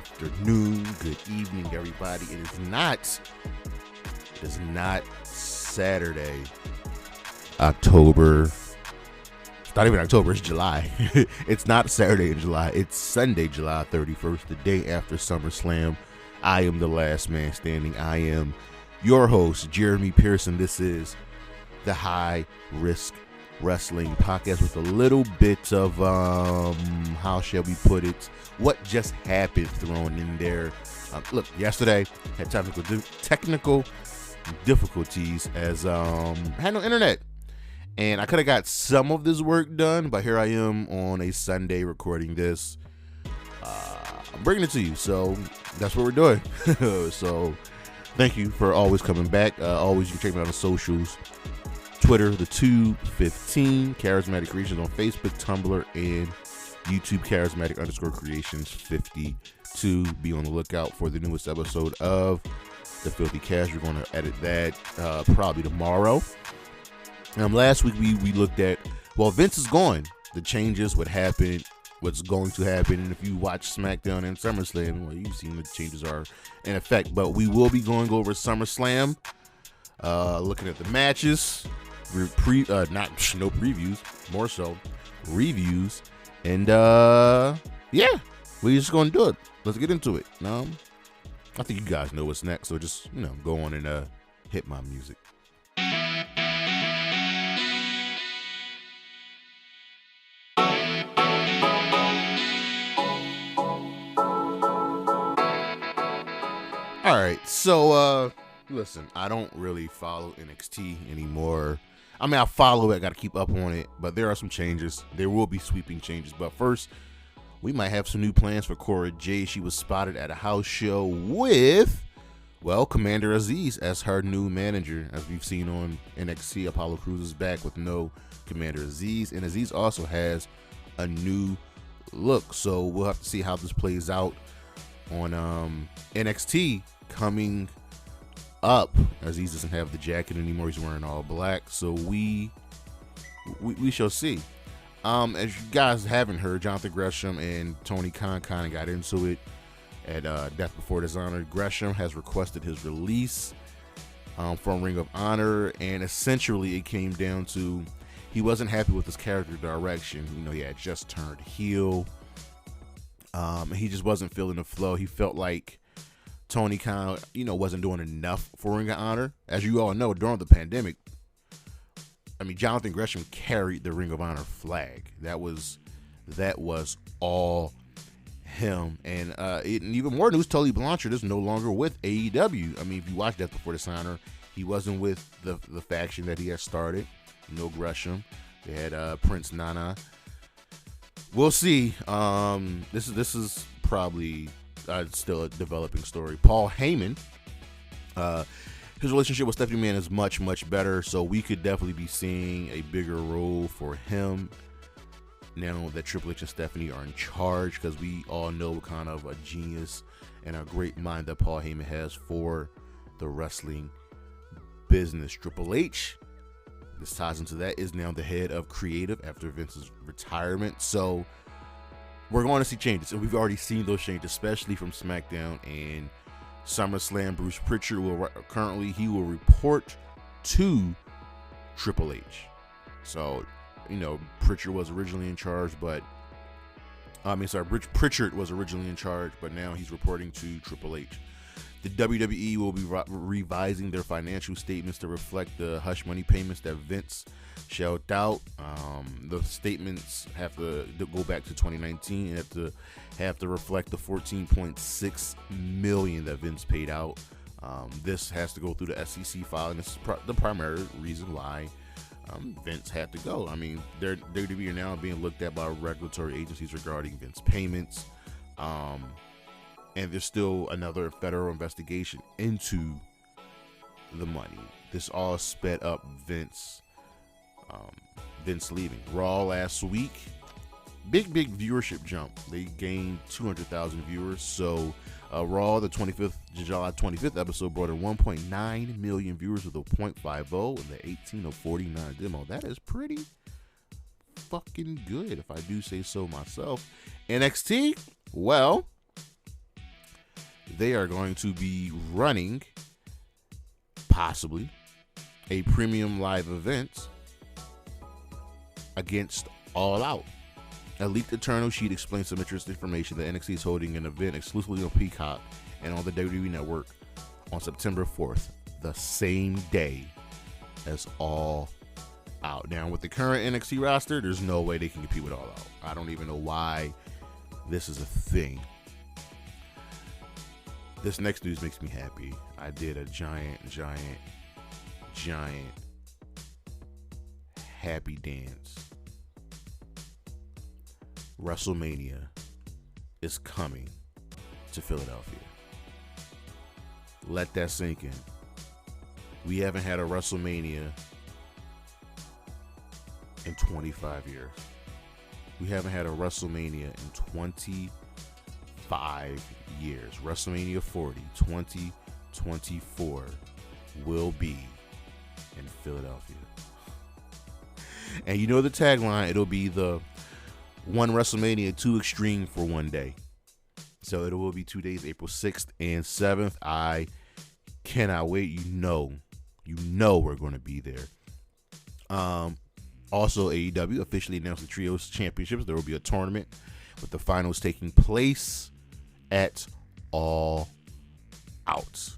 afternoon, good evening, everybody. It is not Saturday, October. It's not even October, it's July. It's not Saturday in July. It's Sunday, July 31st, the day after Summerslam. I am the last man standing. I am your host, Jeremy Pearson. This is the High Risk Wrestling Podcast with a little bit of, how shall we put it, what just happened thrown in there. Look, yesterday had technical difficulties as had no internet. And I could have got some of this work done, but here I am on a Sunday recording this. I'm bringing it to you, so that's what we're doing. So thank you for always coming back. Always, you can check me out on the socials. Twitter, the 215, Charismatic Creations on Facebook, Tumblr, and YouTube, Charismatic_Creations 52. Be on the lookout for the newest episode of The Filthy Cash. We're going to edit that probably tomorrow. Last week we looked at, well, Vince is gone. The changes, what happened, what's going to happen. And if you watch Smackdown and Summerslam, well, you've seen the changes are in effect. But we will be going over SummerSlam, looking at the matches, no previews, more so reviews. And yeah, we're just going to do it. Let's get into it. I think you guys know what's next. So just, go on and hit my music. All right, so listen, I don't really follow NXT anymore. I mean, I follow it, I got to keep up on it, but there are some changes. There will be sweeping changes, but first, we might have some new plans for Cora Jade. She was spotted at a house show with, well, Commander Aziz as her new manager. As we've seen on NXT, Apollo Crews is back with no Commander Aziz, and Aziz also has a new look, so we'll have to see how this plays out on NXT coming up. Aziz doesn't have the jacket anymore. He's wearing all black. So we shall see. As you guys haven't heard, Jonathan Gresham and Tony Khan kind of got into it at Death Before Dishonor. Gresham has requested his release from Ring of Honor, and essentially it came down to he wasn't happy with his character direction. He had just turned heel. He just wasn't feeling the flow. He felt like Tony Khan, wasn't doing enough for Ring of Honor. As you all know, during the pandemic, Jonathan Gresham carried the Ring of Honor flag. That was all him. And even more news, Tully Blanchard is no longer with AEW. If you watch Death Before Dishonor, he wasn't with the faction that he had started. No Gresham. They had Prince Nana. We'll see. This is probably still a developing story. Paul Heyman, his relationship with Stephanie McMahon is much, much better, so we could definitely be seeing a bigger role for him now that Triple H and Stephanie are in charge, because we all know what kind of a genius and a great mind that Paul Heyman has for the wrestling business. Triple H, this ties into that, is now the head of creative after Vince's retirement. So we're going to see changes, and we've already seen those changes, especially from SmackDown and SummerSlam. Bruce Pritchard will report to Triple H. So, Pritchard was originally in charge, but Pritchard was originally in charge, but now he's reporting to Triple H. The WWE will be revising their financial statements to reflect the hush money payments that Vince shelled out. The statements have to go back to 2019 and have to reflect the $14.6 million that Vince paid out. This has to go through the SEC file, and this is the primary reason why Vince had to go. WWE are now being looked at by regulatory agencies regarding Vince payments. And there's still another federal investigation into the money. This all sped up Vince leaving. Raw last week, big viewership jump. They gained 200,000 viewers. So Raw, the July 25th episode brought in 1.9 million viewers with a 0.50 and the 18:49 demo. That is pretty fucking good, if I do say so myself. NXT, well, they are going to be running possibly a premium live event against All Out. A leaked Eternal sheet explains some interesting information that NXT is holding an event exclusively on Peacock and on the WWE Network on September 4th, the same day as All Out. Now, with the current NXT roster, there's no way they can compete with All Out. I don't even know why this is a thing. This next news makes me happy. I did a giant happy dance. WrestleMania is coming to Philadelphia. Let that sink in. We haven't had a WrestleMania in 25 years. We haven't had a WrestleMania in 25 years. WrestleMania 40, 2024 will be in Philadelphia. And you know the tagline, it'll be the one WrestleMania, too extreme for one day. So it will be 2 days, April 6th and 7th. I cannot wait. You know we're going to be there. Also, AEW officially announced the Trios Championships. There will be a tournament with the finals taking place at All Out.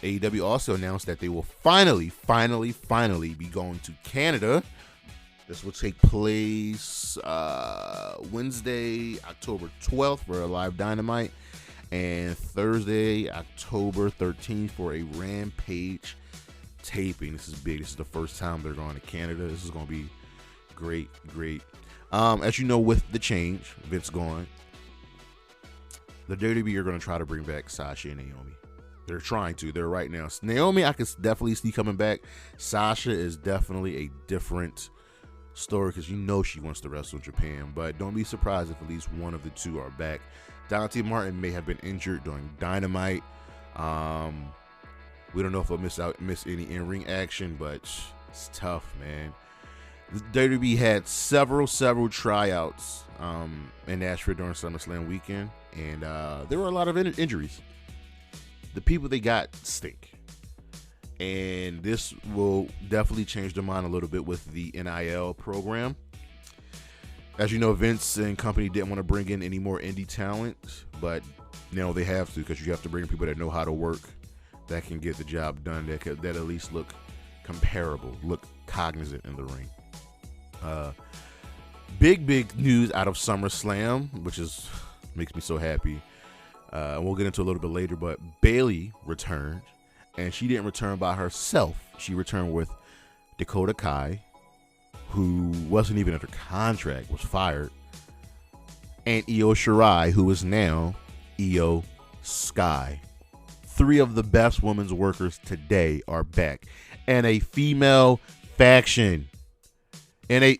AEW also announced that they will finally be going to Canada. This will take place Wednesday, October 12th for a live Dynamite, and Thursday, October 13th for a Rampage taping. This is big. This is the first time they're going to Canada. This is going to be great. As you know, with the change, Vince gone, the WWE are going to try to bring back Sasha and Naomi. They're trying to. They're right now. Naomi, I can definitely see coming back. Sasha is definitely a different story because she wants to wrestle in Japan, but don't be surprised if at least one of the two are back. Dante Martin may have been injured during Dynamite. We don't know if he'll miss any in-ring action, but it's tough, man. The WWE had several tryouts in Nashville during SummerSlam weekend, and there were a lot of injuries. The people they got stink. And this will definitely change their mind a little bit with the NIL program. As you know, Vince and company didn't want to bring in any more indie talent, but now they have to, because you have to bring people that know how to work, that can get the job done, that at least look comparable, look cognizant in the ring. Big news out of SummerSlam, which makes me so happy. We'll get into a little bit later, but Bayley returned. And she didn't return by herself. She returned with Dakota Kai, who wasn't even under contract, was fired, and Io Shirai, who is now Io Sky. 3 of the best women's workers today are back. And a female faction. I'm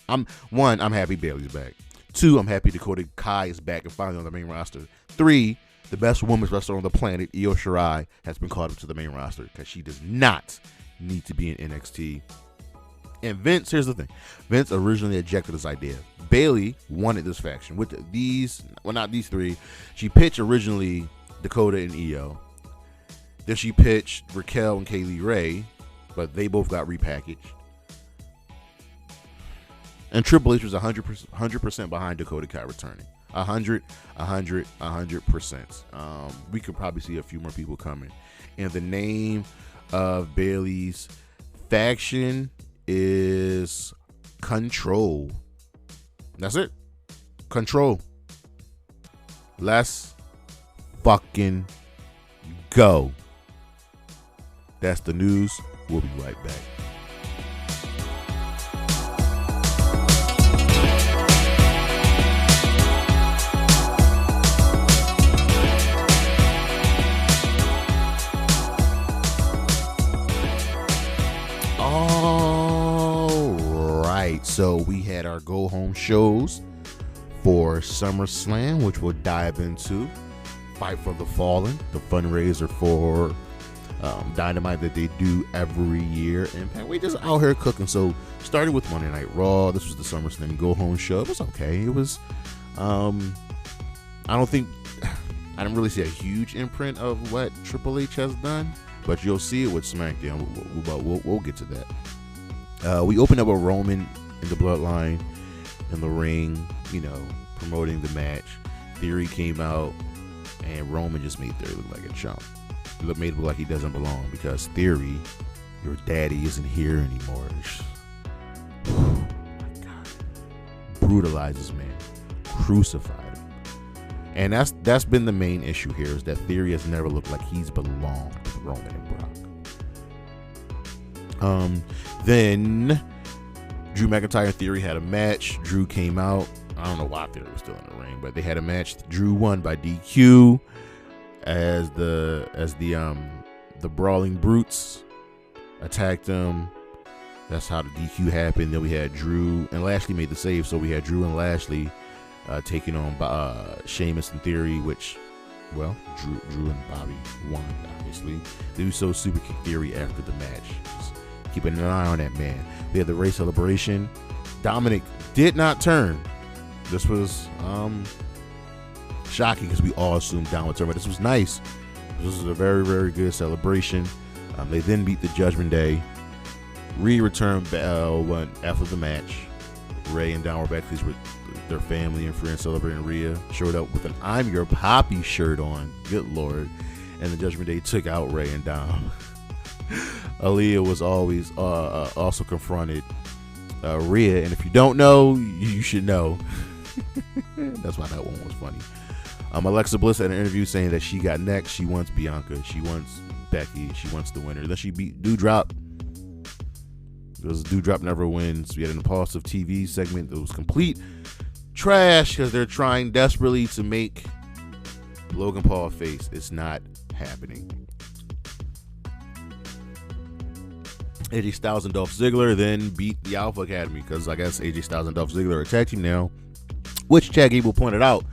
happy Bayley's back. 2, I'm happy Dakota Kai is back and finally on the main roster. 3, the best women's wrestler on the planet, Io Shirai, has been called up to the main roster because she does not need to be in NXT. And Vince, here's the thing. Vince originally rejected this idea. Bayley wanted this faction. With not these 3. She pitched originally Dakota and Io. Then she pitched Raquel and Kaylee Ray, but they both got repackaged. And Triple H was 100% behind Dakota Kai returning. 100%. We could probably see a few more people coming. And the name of Bayley's faction is Control. That's it. Control. Let's fucking go. That's the news. We'll be right back. So we had our go home shows for SummerSlam, which we'll dive into. Fight for the Fallen, the fundraiser for Dynamite that they do every year. And we just out here cooking. So started with Monday Night Raw. This was the SummerSlam go home show. It was okay. It was I don't think I didn't really see a huge imprint of what Triple H has done, but you'll see it with SmackDown. We'll get to that. We opened up with Roman in the Bloodline in the ring, promoting the match. Theory came out, and Roman just made Theory look like a chump. He made it look like he doesn't belong because Theory, your daddy, isn't here anymore. Oh my God. Brutalized this man. Crucified him. And that's been the main issue here, is that Theory has never looked like he's belonged with Roman and Brock. Then Drew McIntyre and Theory had a match. Drew came out. I don't know why Theory was still in the ring, but they had a match. Drew won by DQ as the Brawling Brutes attacked him. That's how the DQ happened. Then we had Drew and Lashley made the save, so we had Drew and Lashley taking on Sheamus and Theory, which, well, Drew and Bobby won, obviously. They so super kick Theory after the match. Just keeping an eye on that man. We had the race celebration. Dominic did not turn. This was shocking because we all assumed Dom would turn, but this was nice. This was a very, very good celebration. They then beat the Judgment Day. Rhea returned after the match. Ray and Dom were backstage with their family and friends celebrating. Rhea showed up with an I'm Your Poppy shirt on. Good Lord. And the Judgment Day took out Ray and Dom. Aaliyah was always also confronted Rhea, and if you don't know, you should know. That's why that one was funny. Alexa Bliss had an interview saying that she got next. She wants Bianca. She wants Becky. She wants the winner. Then she beat Doudrop. Because Doudrop never wins. We had an impulsive TV segment that was complete trash because they're trying desperately to make Logan Paul face. It's not happening. AJ Styles and Dolph Ziggler then beat the Alpha Academy because I guess AJ Styles and Dolph Ziggler are a tag team now, which Chad Gable pointed out,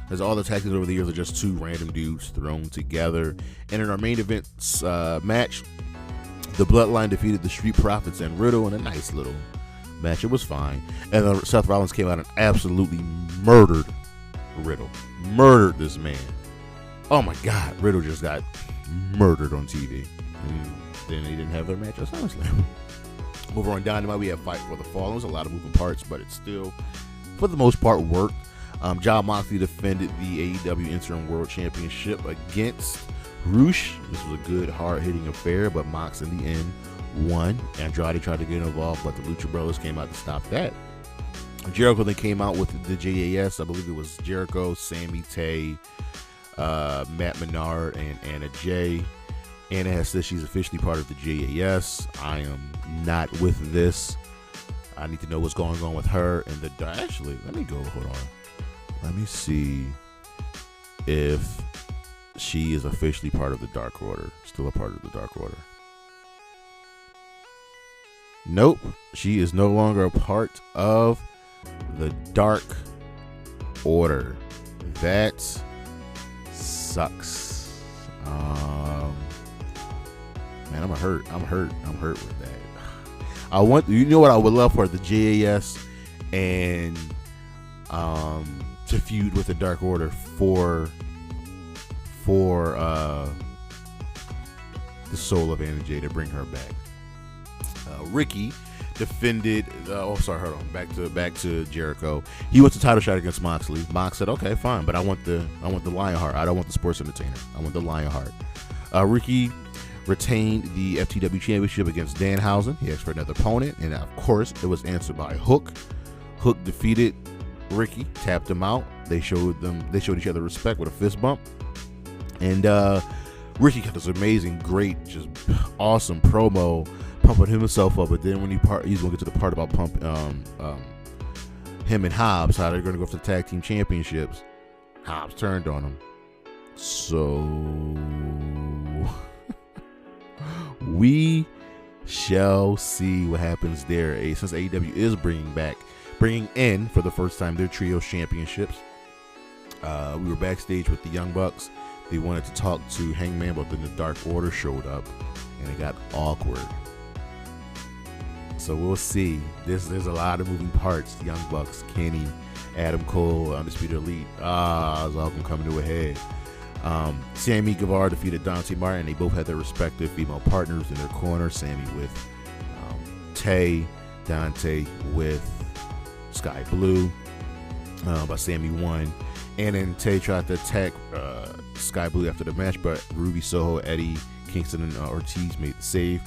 as all the tag teams over the years are just two random dudes thrown together. And in our main event match, the Bloodline defeated the Street Profits and Riddle in a nice little match. It was fine. And then Seth Rollins came out and absolutely murdered Riddle. Murdered this man. Oh my God. Riddle just got murdered on TV. And then they didn't have their match at SummerSlam. Over on Dynamite, we have Fight for the Fallen. There's a lot of moving parts, but it still, for the most part, worked. Jon Moxley defended the AEW Interim World Championship against Roosh. This was a good, hard-hitting affair, but Mox in the end won. Andrade tried to get involved, but the Lucha Brothers came out to stop that. Jericho then came out with the JAS. I believe it was Jericho, Sammy Tay, Matt Menard, and Anna Jay. Anna has said she's officially part of the JAS. I am not with this. I need to know what's going on with her. And actually, let me go. Hold on. Let me see if she is officially part of the Dark Order. Still a part of the Dark Order. Nope. She is no longer a part of the Dark Order. That sucks. Man, I'm hurt with that. I want, what I would love for the JAS and to feud with the Dark Order for the soul of Anna Jay, to bring her back. Ricky defended. Hold on. Back to Jericho. He wants a title shot against Moxley. Mox said, "Okay, fine, but I want the Lionheart. I don't want the Sports Entertainer. I want the Lionheart." Ricky retained the FTW Championship against Danhausen. He asked for another opponent, and of course, it was answered by Hook. Hook defeated Ricky, tapped him out. They showed each other respect with a fist bump, and Ricky got this amazing, great, just awesome promo, pumping himself up. But then when he's gonna get to the part about him and Hobbs, how they're gonna go for the tag team championships. Hobbs turned on him, so we shall see what happens there. Since AEW is bringing in for the first time their trios championships. We were backstage with the Young Bucks. They wanted to talk to Hangman, but then the Dark Order showed up, and it got awkward. So we'll see. There's a lot of moving parts. The Young Bucks, Kenny, Adam Cole, Undisputed Elite. It's all gonna come to a head. Sammy Guevara defeated Dante Martin. They both had their respective female partners in their corner. Sammy with Tay, Dante with Sky Blue. But Sammy won. And then Tay tried to attack Sky Blue after the match, but Ruby Soho, Eddie, Kingston, and Ortiz made the save.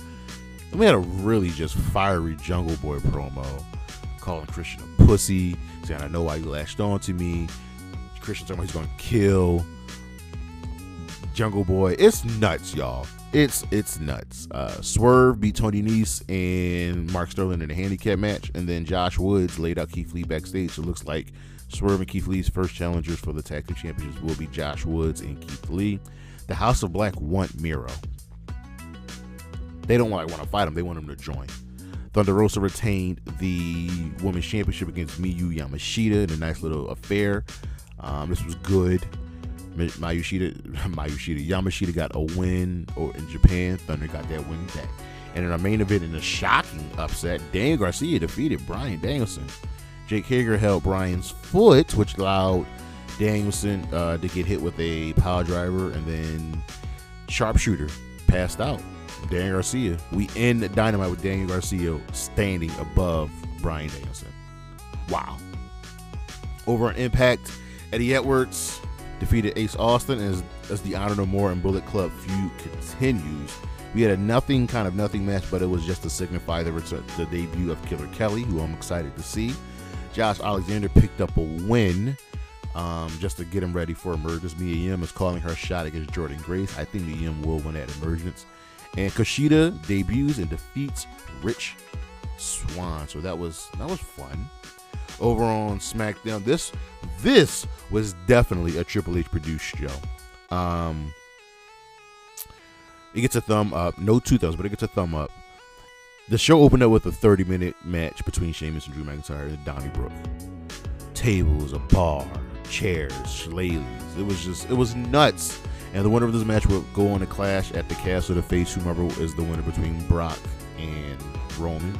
And we had a really just fiery Jungle Boy promo, calling Christian a pussy, saying, I know why you latched on to me. Christian talking about he's going to kill Jungle Boy. It's nuts, y'all. It's nuts. Swerve beat Tony Nese and Mark Sterling in a handicap match, and then Josh Woods laid out Keith Lee backstage. So it looks like Swerve and Keith Lee's first challengers for the tag team championships will be Josh Woods and Keith Lee. The House of Black want Miro. They don't want to fight him. They want him to join. Thunder Rosa retained the women's championship against Miyu Yamashita in a nice little affair. This was good. Yamashita got a win in Japan. Thunder got that win back. And in our main event, in a shocking upset, Daniel Garcia defeated Bryan Danielson. Jake Hager held Bryan's foot, which allowed Danielson to get hit with a power driver, and then Sharpshooter passed out. Daniel Garcia. We end Dynamite with Daniel Garcia standing above Bryan Danielson. Wow. Over on Impact, Eddie Edwards defeated Ace Austin as the Honor No More and Bullet Club feud continues. We had a nothing match, but it was just to signify the debut of Killer Kelly, who I'm excited to see. Josh Alexander picked up a win just to get him ready for Emergence. Mia Yim is calling her shot against Jordan Grace. I think Mia Yim will win at Emergence. And Kushida debuts and defeats Rich Swann. So that was fun. Over on SmackDown, this was definitely a Triple H produced show. It gets a thumb up. No 2 thumbs, but it gets a thumb up. The show opened up with a 30-minute match between Sheamus and Drew McIntyre in Donnybrook. Tables, a bar, chairs, shillelaghs. It was nuts. And the winner of this match will go on a clash at the Castle to face whomever is the winner between Brock and Roman.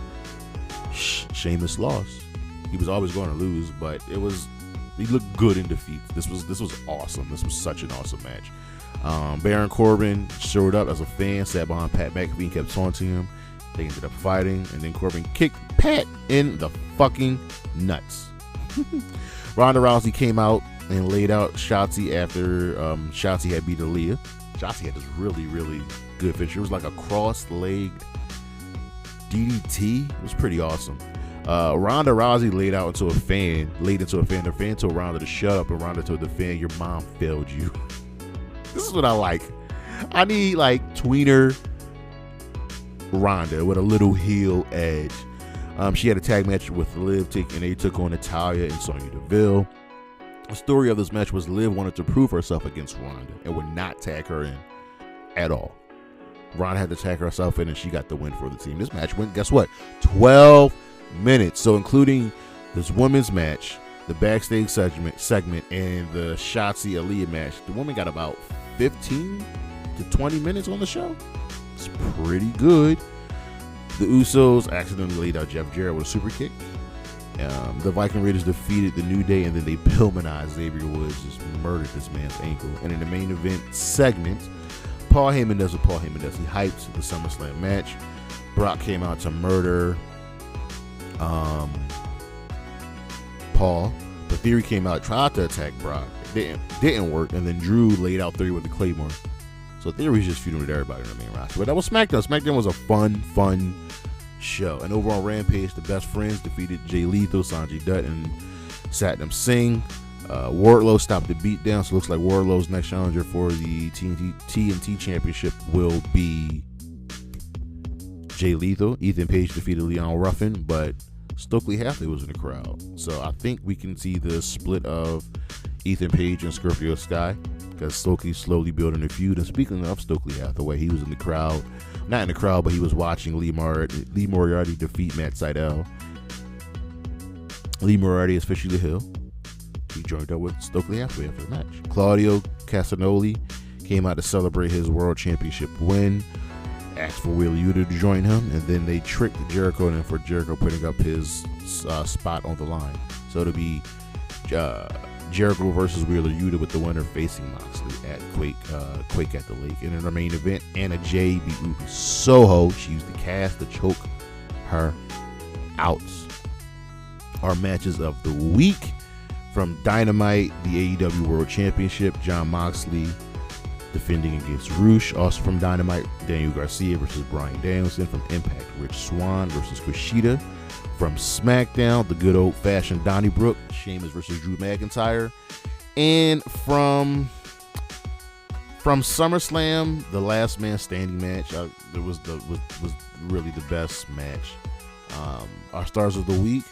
Sheamus lost. He was always going to lose, but he looked good in defeat. This was awesome. This was such an awesome match. Baron Corbin showed up as a fan, sat behind Pat McAfee and kept taunting him. They ended up fighting, and then Corbin kicked Pat in the fucking nuts. Ronda Rousey came out and laid out Shotzi after Shotzi had beat Aaliyah. Shotzi had this really, really good finish. It was like a cross-legged DDT. It was pretty awesome. Ronda Rousey laid into a fan. The fan told Ronda to shut up, and Ronda told the fan, your mom failed you. This is what I like. I need like tweener Ronda with a little heel edge. She had a tag match with Liv, and they took on Natalya and Sonya Deville. The story of this match was Liv wanted to prove herself against Ronda and would not tag her in at all. Ronda had to tag herself in, and she got the win for the team. This match went, guess what? 12 minutes. So including this women's match, the backstage segment, and the Shotzi Aaliyah match, the woman got about 15 to 20 minutes on the show. It's pretty good. The Usos accidentally laid out Jeff Jarrett with a super kick. The Viking Raiders defeated the New Day, and then they Pillmanized Xavier Woods, just murdered this man's ankle. And in the main event segment, Paul Heyman does what Paul Heyman does. He hypes the SummerSlam match. Brock came out to murder Paul. The Theory came out, tried to attack Brock. It didn't work, and then Drew laid out Theory with the Claymore. So Theory's just feuding with everybody in the main roster. But that was SmackDown. SmackDown was a fun show. And over on Rampage, the Best Friends defeated Jay Lethal, Sanjay Dutt, and Satnam Singh. Wardlow stopped the beatdown, so it looks like Wardlow's next challenger for the TNT Championship will be Jay Lethal. Ethan Page defeated Leon Ruffin, but Stokely Hathaway was in the crowd. So I think we can see the split of Ethan Page and Scorpio Sky, because Stokely's slowly building a feud. And speaking of Stokely Hathaway, he was in the crowd. Not in the crowd, but he was watching Lee Moriarty defeat Matt Sydal. Lee Moriarty is officially the heel. He joined up with Stokely Hathaway after the match. Claudio Castagnoli came out to celebrate his world championship win. Asked for Wheeler Yuta to join him, and then they tricked Jericho for Jericho putting up his spot on the line. So it'll be Jericho versus Wheeler Yuta with the winner facing Moxley at Quake at the Lake. And in the main event, Anna Jay beat Ruby Soho. She used the cast to choke her out. Our matches of the week from Dynamite, the AEW World Championship, Jon Moxley defending against Rush. Also from Dynamite, Daniel Garcia versus Bryan Danielson. From Impact, Rich Swann versus Kushida. From Smackdown, the good old-fashioned Donnybrook, Sheamus versus Drew McIntyre. And from SummerSlam, the last man standing match, it was really the best match. Our stars of the week,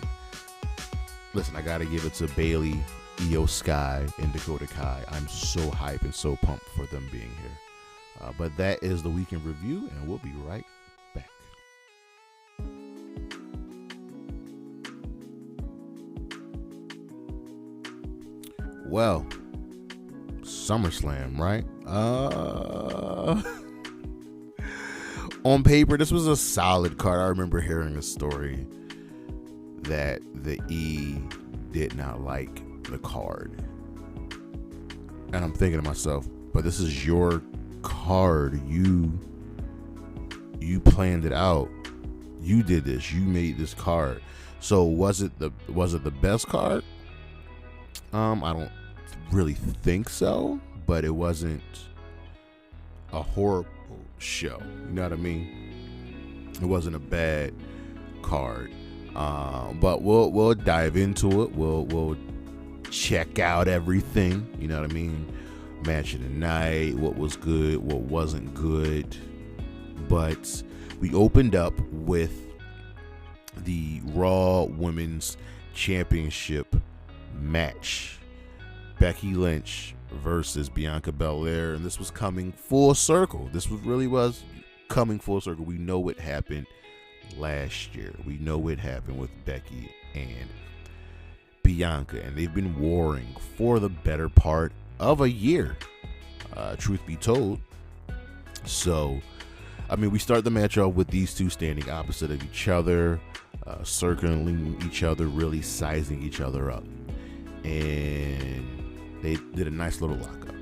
listen, I gotta give it to Bayley, Io Sky, and Dakota Kai. I'm so hyped and so pumped for them being here. But that is the weekend review, and we'll be right back. Well, SummerSlam, right? On paper, this was a solid card. I remember hearing a story that the E did not like the card. And I'm thinking to myself, but this is your card. You planned it out. You did this. You made this card. So was it the best card? I don't really think so, but it wasn't a horrible show. You know what I mean? It wasn't a bad card. But we'll dive into it. We'll check out everything. You know what I mean? Match of the night, what was good, what wasn't good. But we opened up with the Raw Women's Championship match. Becky Lynch versus Bianca Belair, and this was coming full circle. This was coming full circle. We know what happened last year. We know what happened with Becky and Bianca, and they've been warring for the better part of a year, truth be told. So, I mean, we start the match off with these two standing opposite of each other, circling each other, really sizing each other up. And they did a nice little lockup.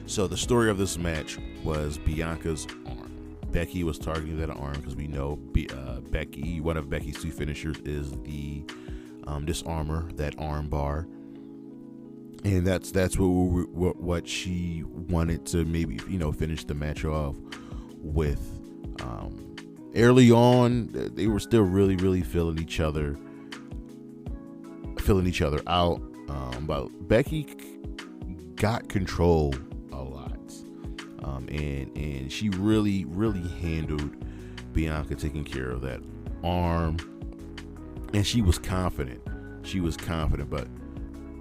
So the story of this match was Bianca's arm. Becky was targeting that arm because we know Becky, one of Becky's two finishers is the disarmor, that arm bar. And that's what she wanted to maybe, finish the match off with. Early on, they were still really, really filling each other out. But Becky got control a lot. And she really, really handled Bianca taking care of that arm. And she was confident. But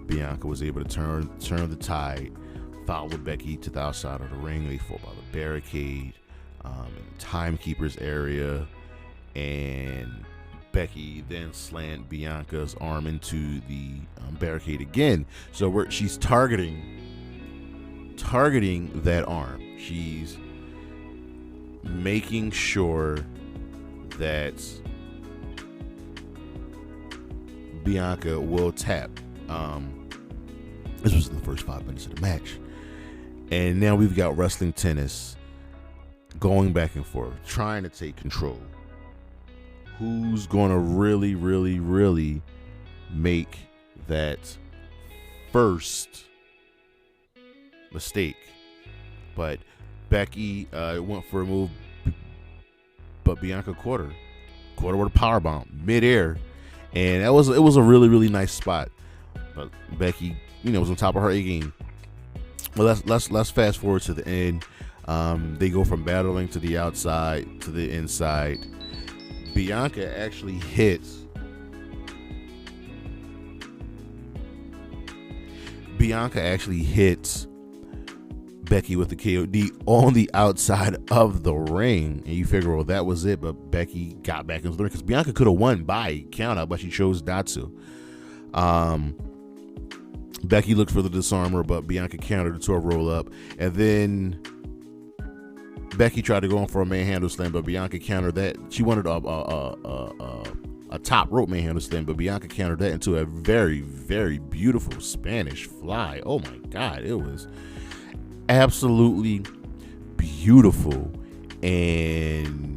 Bianca was able to turn the tide, follow Becky to the outside of the ring. They fought by the barricade, in the timekeeper's area, and Becky then slammed Bianca's arm into the barricade again. So she's targeting that arm. She's making sure that Bianca will tap. This was in the first 5 minutes of the match. And now we've got wrestling tennis going back and forth, trying to take control. Who's going to really, really, really make that first mistake? But Becky went for a move, but Bianca caught her with a powerbomb midair, and it was a really, really nice spot. But Becky, was on top of her A game. Well, let's fast forward to the end. They go from battling to the outside to the inside. Bianca actually hits Becky with the KOD on the outside of the ring, and you figure, well, that was it. But Becky got back into the ring because Bianca could have won by count out, but she chose not to. Becky looked for the disarmer, but Bianca countered it to a roll up, and then Becky tried to go in for a manhandle slam, but Bianca countered that. She wanted a a top rope manhandle slam, but Bianca countered that into a very, very beautiful Spanish fly. Oh my God, it was absolutely beautiful. And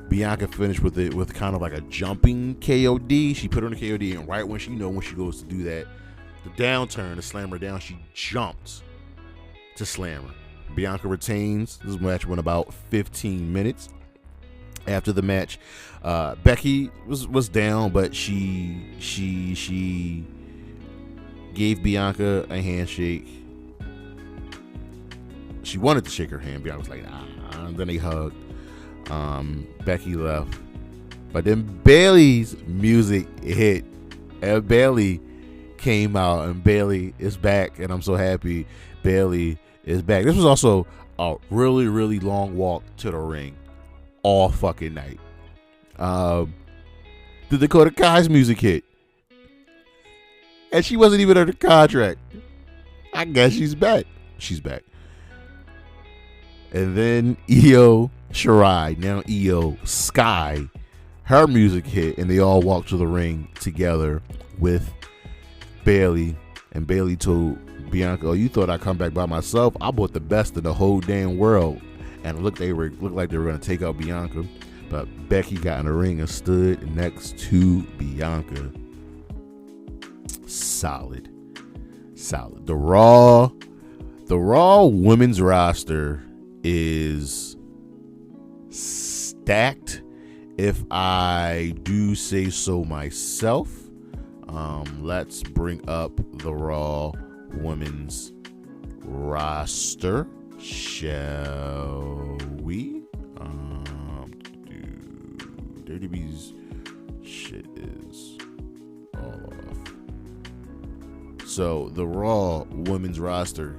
Bianca finished with it with kind of like a jumping KOD. She put her on the KOD, and right when she goes to do that, the downturn to slam her down, she jumped to slam her. Bianca retains. This match went about 15 minutes. After the match, Becky was down, but she gave Bianca a handshake. She wanted to shake her hand. Bianca was like, nah. And then they hugged. Becky left, but then Bayley's music hit, and Bayley came out, and Bayley is back, and I'm so happy Bayley is back. This was also a really, really long walk to the ring all fucking night. The Dakota Kai's music hit, and she wasn't even under contract. I guess she's back. She's back. And then Io Shirai, now Io Sky, her music hit, and they all walked to the ring together with Bayley. And Bayley told Bianca, "Oh, you thought I'd come back by myself? I brought the best of the whole damn world." And looked like they were going to take out Bianca, but Becky got in the ring and stood next to Bianca. Solid. The Raw women's roster is stacked, if I do say so myself. Let's bring up the Raw women's roster, shall we? WWE's shit is all off. So the Raw women's roster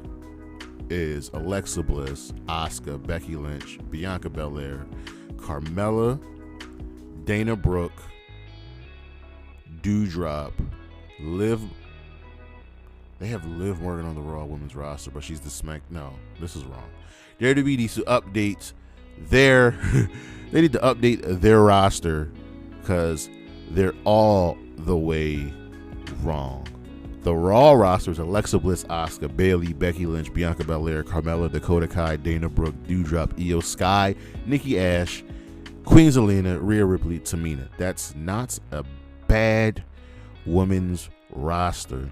is Alexa Bliss, Asuka, Becky Lynch, Bianca Belair, Carmella, Dana Brooke, Doudrop, Liv. They have Liv Morgan on the Raw women's roster, but she's the Smack. No, this is wrong. WWE needs to update their. They need to update their roster because they're all the way wrong. The Raw roster is Alexa Bliss, Asuka, Bayley, Becky Lynch, Bianca Belair, Carmella, Dakota Kai, Dana Brooke, Doudrop, Io Sky, Nikki Ash, Queen Zelina, Rhea Ripley, Tamina. That's not a bad women's roster.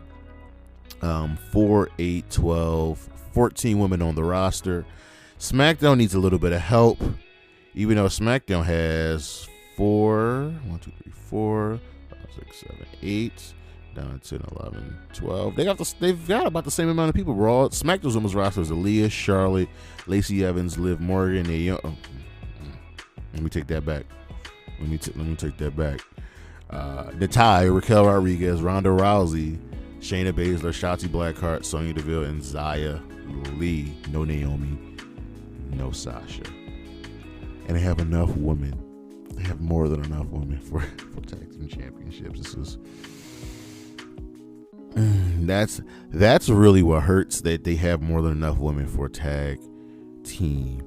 4, 8, 12, 14 women on the roster. SmackDown needs a little bit of help, even though SmackDown has 4, 6, 7, 8, 9, 10, 11, 12. They've got about the same amount of people. Raw SmackDown's women's roster is Aaliyah, Charlotte, Lacey Evans, Liv Morgan. Let me take that back. Let me take that back. Natalya, Raquel Rodriguez, Ronda Rousey, Shayna Baszler, Shotzi Blackheart, Sonya Deville, and Xia Li. No Naomi, no Sasha. And they have enough women. They have more than enough women for tag team championships. This is that's really what hurts, that they have more than enough women for tag team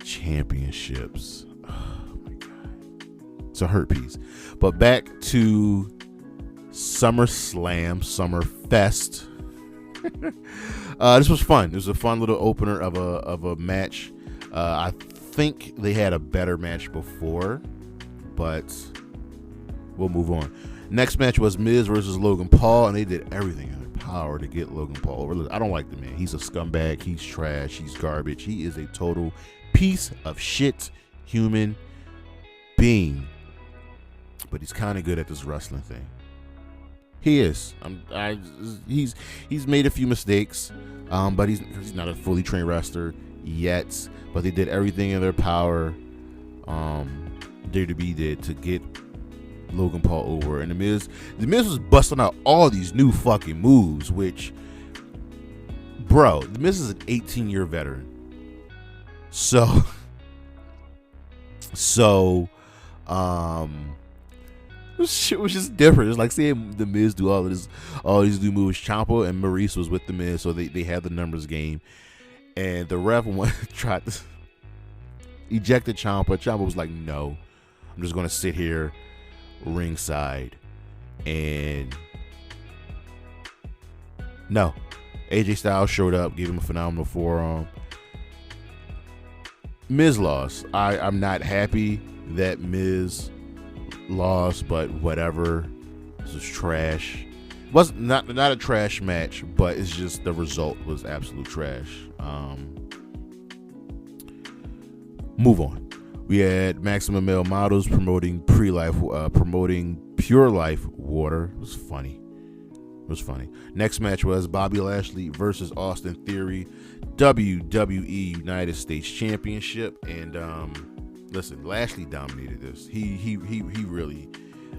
championships. Oh my God, it's a hurt piece. But back to SummerSlam, Summerfest. This was fun. It was a fun little opener of a match. I think they had a better match before, but we'll move on. Next match was Miz versus Logan Paul, and they did everything in their power to get Logan Paul over. I don't like the man. He's a scumbag. He's trash. He's garbage. He is a total piece of shit human being. But he's kind of good at this wrestling thing. He is. He's made a few mistakes, but he's not a fully trained wrestler yet. But they did everything in their power. WWE did to get Logan Paul over, and the Miz was busting out all these new fucking moves. Which, bro, the Miz is an 18-year veteran. So, shit was just different. It's like seeing the Miz do all these new moves. Ciampa and Maurice was with the Miz, so they had the numbers game. And the ref tried to eject Ciampa. Ciampa was like, "No, I'm just gonna sit here ringside. And no, AJ Styles showed up, gave him a phenomenal forearm. Miz lost. I'm not happy that Miz lost, but whatever. This was trash. It was not a trash match, but it's just the result was absolute trash. Move on. We had Maximum Male Models promoting Pure Life water. It was funny. Next match was Bobby Lashley versus Austin Theory, WWE United States Championship. And listen, Lashley dominated this. He really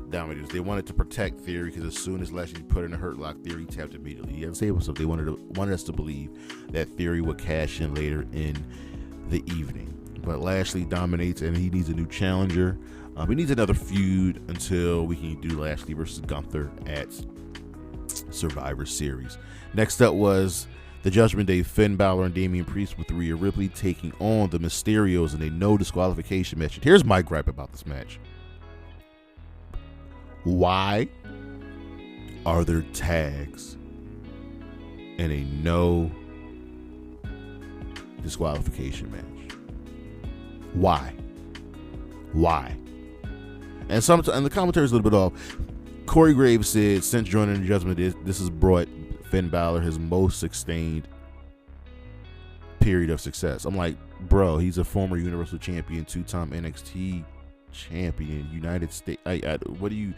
dominated this. They wanted to protect Theory because as soon as Lashley put in a hurt lock, Theory tapped immediately. He had to say himself. They wanted us to believe that Theory would cash in later in the evening. But Lashley dominates, and he needs a new challenger. He needs another feud until we can do Lashley versus Gunther at Survivor Series. Next up was the Judgment Day, Finn Balor and Damian Priest with Rhea Ripley taking on the Mysterios in a no disqualification match. And here's my gripe about this match. Why are there tags in a no disqualification match? Why? And the commentary is a little bit off. Corey Graves said, since joining the Judgment Day, this has brought Finn Balor his most sustained period of success. I'm like, bro, he's a former Universal Champion, 2-time NXT champion, United States. What do you?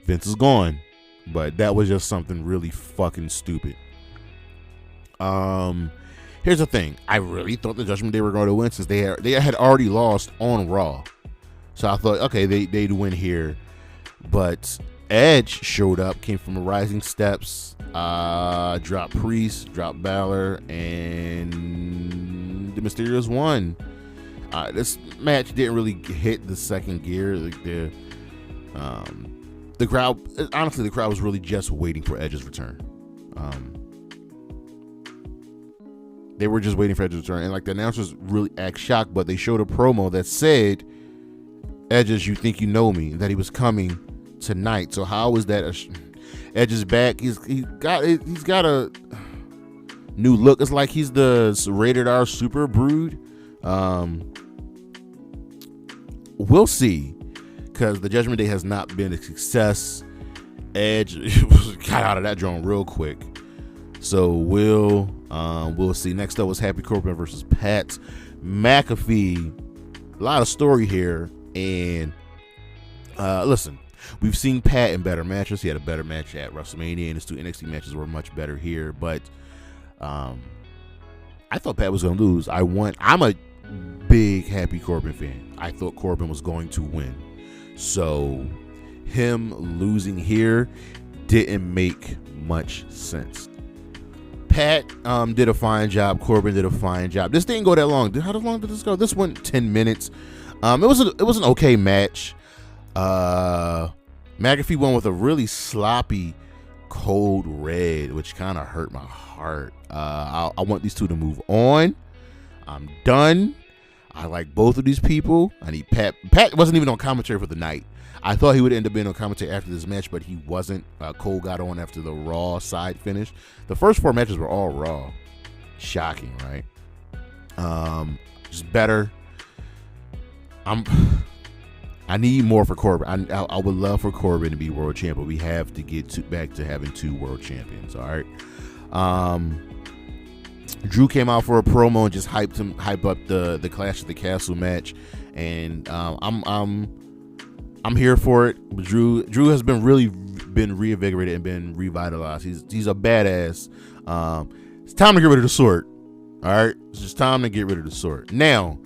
Vince is gone, but that was just something really fucking stupid. Here's the thing. I really thought the Judgment Day were going to win since they had already lost on Raw. So I thought, okay, they'd win here. But Edge showed up, came from the Rising Steps, dropped Priest, dropped Balor, and the Mysterios won. This match didn't really hit the second gear. The crowd, honestly, the crowd was really just waiting for Edge's return. They were just waiting for Edge's return, and like the announcers really act shocked, but they showed a promo that said, "Edge's, you think you know me?" That he was coming tonight. So how is that? Edge is back. He's got a new look. It's like he's the rated R Super Brood. We'll see, because the Judgment Day has not been a success. Edge got out of that drone real quick. So we'll see. Next up was Happy Corbin versus Pat McAfee. A lot of story here, and listen, we've seen Pat in better matches. He had a better match at WrestleMania, and his 2 NXT matches were much better here. But I thought Pat was going to lose. I'm a big Happy Corbin fan. I thought Corbin was going to win. So him losing here didn't make much sense. Pat did a fine job. Corbin did a fine job. This didn't go that long. How long did this go? This went 10 minutes. It was an okay match. McAfee won with a really sloppy cold red, which kind of hurt my heart. I want these two to move on. I'm done. I like both of these people. I need Pat. Pat wasn't even on commentary for the night. I thought he would end up being on commentary after this match, but he wasn't. Cole got on after the Raw side finished. The first 4 matches were all Raw. Shocking, right? Just better. I need more for Corbin. I would love for Corbin to be world champion. We have to get back to having 2 world champions. All right. Drew came out for a promo and just hype up the Clash of the Castle match, and I'm here for it. Drew has been reinvigorated and been revitalized. He's a badass. It's time to get rid of the sword. All right, it's just time to get rid of the sword. Now,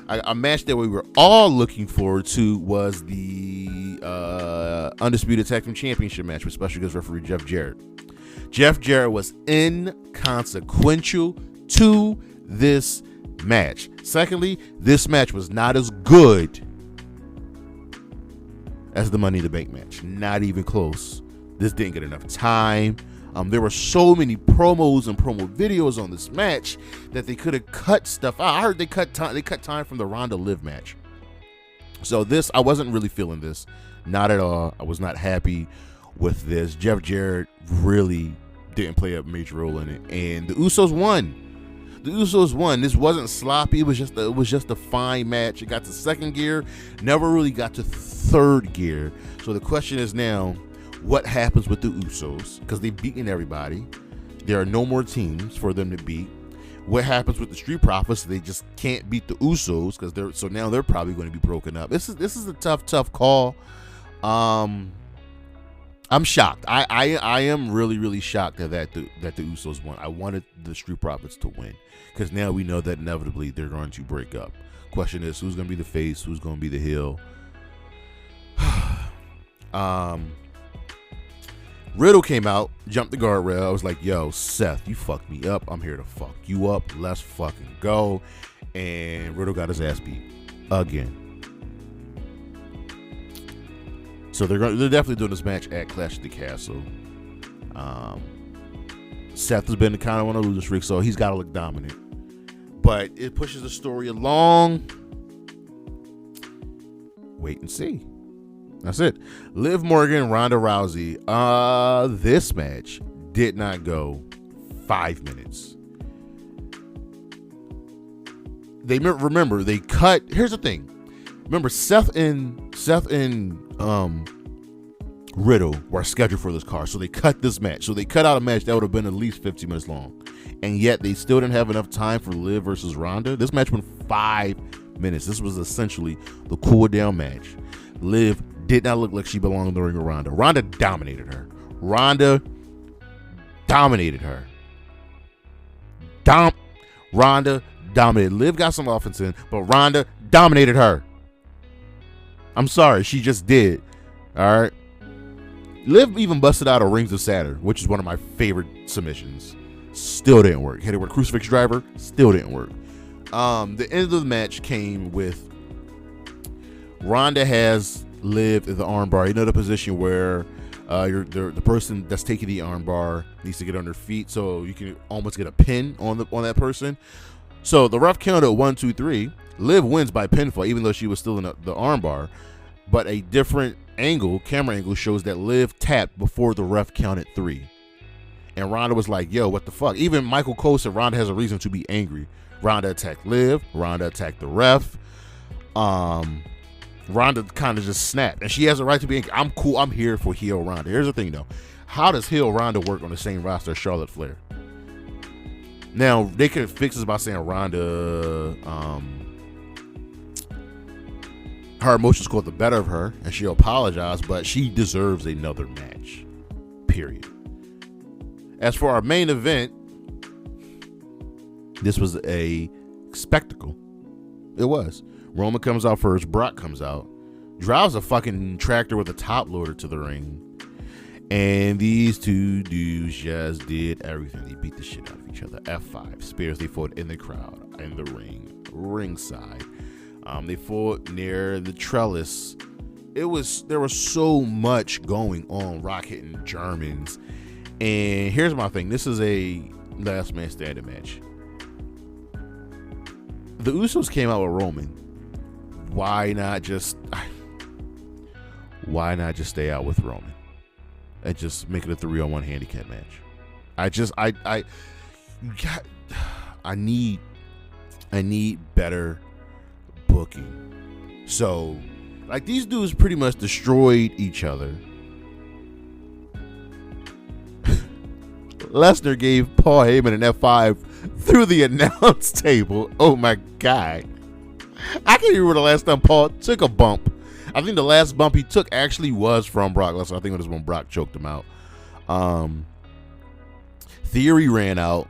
a match that we were all looking forward to was the Undisputed Tag Team Championship match with special guest referee Jeff Jarrett. Jeff Jarrett was inconsequential to this match. Secondly, this match was not as good as the Money in the Bank match. Not even close. This didn't get enough time. There were so many promos and promo videos on this match that they could have cut stuff out. I heard they cut time from the Ronda Liv match. So this, I wasn't really feeling this. Not at all. I was not happy with this. Jeff Jarrett really didn't play a major role in it. And the Usos won. This wasn't sloppy. It was just a fine match. It got to second gear, never really got to third gear. So the question is now, what happens with the Usos? Because they've beaten everybody. There are no more teams for them to beat. What happens with the Street Profits? They just can't beat the Usos because now they're probably going to be broken up. This is a tough call. I'm shocked. I am really shocked that the Usos won. I wanted the Street Profits to win because now we know that inevitably they're going to break up. Question is, who's going to be the face? Who's going to be the heel? Riddle came out, jumped the guardrail. I was like, yo, Seth, you fucked me up. I'm here to fuck you up. Let's fucking go. And Riddle got his ass beat again. So they're definitely doing this match at Clash of the Castle. Seth has been kind of on a losing streak, so he's got to look dominant. But it pushes the story along. Wait and see. That's it. Liv Morgan, Ronda Rousey. This match did not go 5 minutes. Remember they cut. Here's the thing. Remember Seth and Riddle were scheduled for this card, so they cut this match. So they cut out a match that would have been at least 15 minutes long, and yet they still didn't have enough time for Liv versus Ronda. This match went 5 minutes. This was essentially the cool down match. Liv did not look like she belonged in the ring with Ronda. Ronda dominated her. Ronda dominated. Liv got some offense in, but Ronda dominated her. I'm sorry, she just did. All right. Liv even busted out a Rings of Saturn, which is one of my favorite submissions. Still didn't work. Hit it with a crucifix driver. Still didn't work. The end of the match came with Ronda has Liv in the armbar. You know the position where the person that's taking the armbar needs to get on their feet, so you can almost get a pin on that person. So the ref counted 1, 2, 3. Liv wins by pinfall, even though she was still in the armbar. But a different camera angle, shows that Liv tapped before the ref counted 3. And Ronda was like, yo, what the fuck? Even Michael Cole said Ronda has a reason to be angry. Ronda attacked Liv. Ronda attacked the ref. Ronda kind of just snapped. And she has a right to be angry. I'm cool. I'm here for heel Ronda. Here's the thing, though. How does heel Ronda work on the same roster as Charlotte Flair? Now, they could fix this by saying Ronda, her emotions got the better of her, and she'll apologize, but she deserves another match. Period. As for our main event, this was a spectacle. It was. Roman comes out first. Brock comes out. Drives a fucking tractor with a top loader to the ring. And these two dudes just did everything. They beat the shit out of each other. F5. Spears. They fought in the crowd, in the ring, ringside. They fought near the trellis. There was so much going on. Rock hitting Germans. And here's my thing. This is a last man standing match. The Usos came out with Roman. Why not just stay out with Roman and just make it a 3-on-1 handicap match? I need better booking. So, like, these dudes pretty much destroyed each other. Lesnar gave Paul Heyman an F5 through the announce table. Oh my God. I can't even remember the last time Paul took a bump. I think the last bump he took actually was from Brock Lesnar. I think it was when Brock choked him out. Theory ran out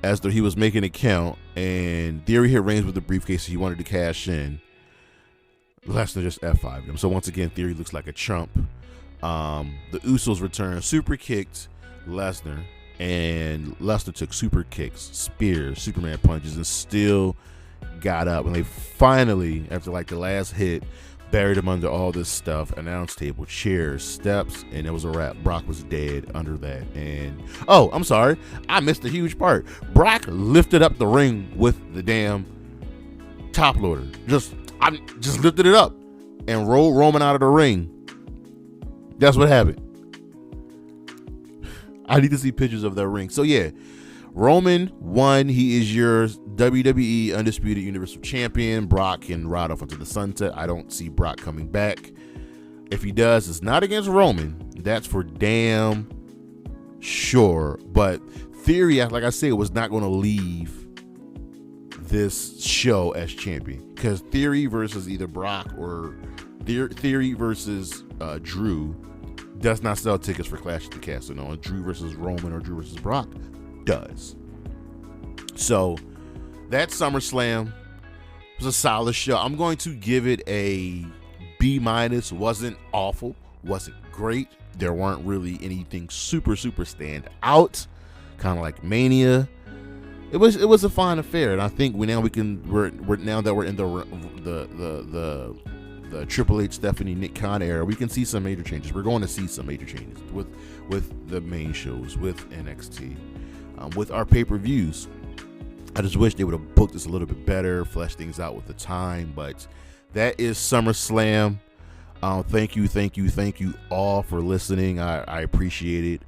as though he was making a count, and Theory hit Reigns with the briefcase. He wanted to cash in. Lesnar just F5'd him. So once again, Theory looks like a chump. The Usos returned, super kicked Lesnar, and Lesnar took super kicks, spears, Superman punches, and still got up. And they finally, after like the last hit, buried him under all this stuff, announce table, chairs, steps, and it was a wrap. Brock was dead under that. And oh, I'm sorry, I missed a huge part. Brock lifted up the ring with the damn top loader. I just lifted it up and rolled Roman out of the ring. That's what happened. I need to see pictures of that ring. So yeah, Roman won. He is your WWE Undisputed Universal Champion. Brock can ride off into the sunset. I don't see Brock coming back. If he does, it's not against Roman. That's for damn sure. But Theory, like I said, was not going to leave this show as champion, because Theory versus either Brock or Theory versus Drew does not sell tickets for Clash at the Castle. No, Drew versus Roman or Drew versus Brock does. So that SummerSlam was a solid show. I'm going to give it a B-. Wasn't awful, wasn't great. There weren't really anything super stand out, kind of like Mania. It was a fine affair, and I think we're now that we're in the Triple H, Stephanie, Nick Khan era, we can see some major changes. We're going to see some major changes with the main shows, with NXT, with our pay-per-views. I just wish they would have booked this a little bit better, fleshed things out with the time, but that is SummerSlam. Thank you all for listening. I appreciate it.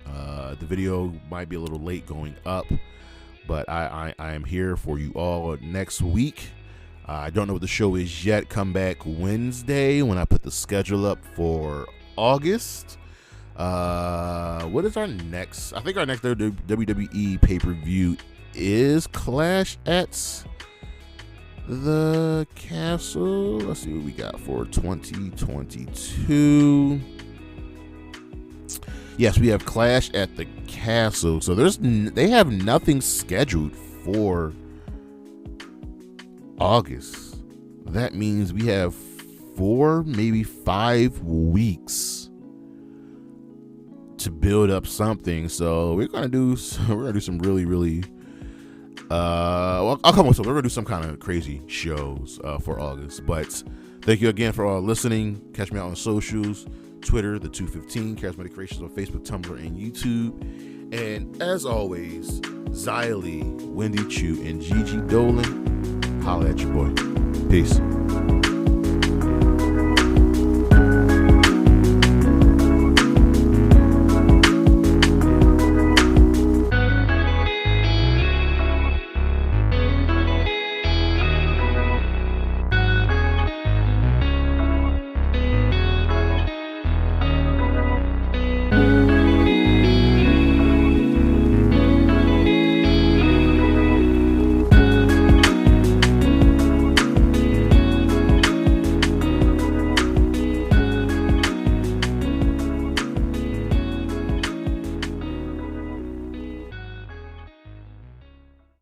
The video might be a little late going up, but I am here for you all next week. I don't know what the show is yet. Come back Wednesday when I put the schedule up for August. What is our next? I think our next WWE pay-per-view is Clash at the Castle. Let's see what we got for 2022. Yes, we have Clash at the Castle. So they have nothing scheduled for August. That means we have 4, maybe 5 weeks to build up something. So we're gonna do some really I'll come with something. We're gonna do some kind of crazy shows for August. But thank you again for all listening. Catch me out on socials, Twitter, the 215 Charismatic Creations on Facebook, Tumblr, and YouTube. And as always, Xylee, Wendy Chu, and Gigi Dolan, holla at your boy. Peace.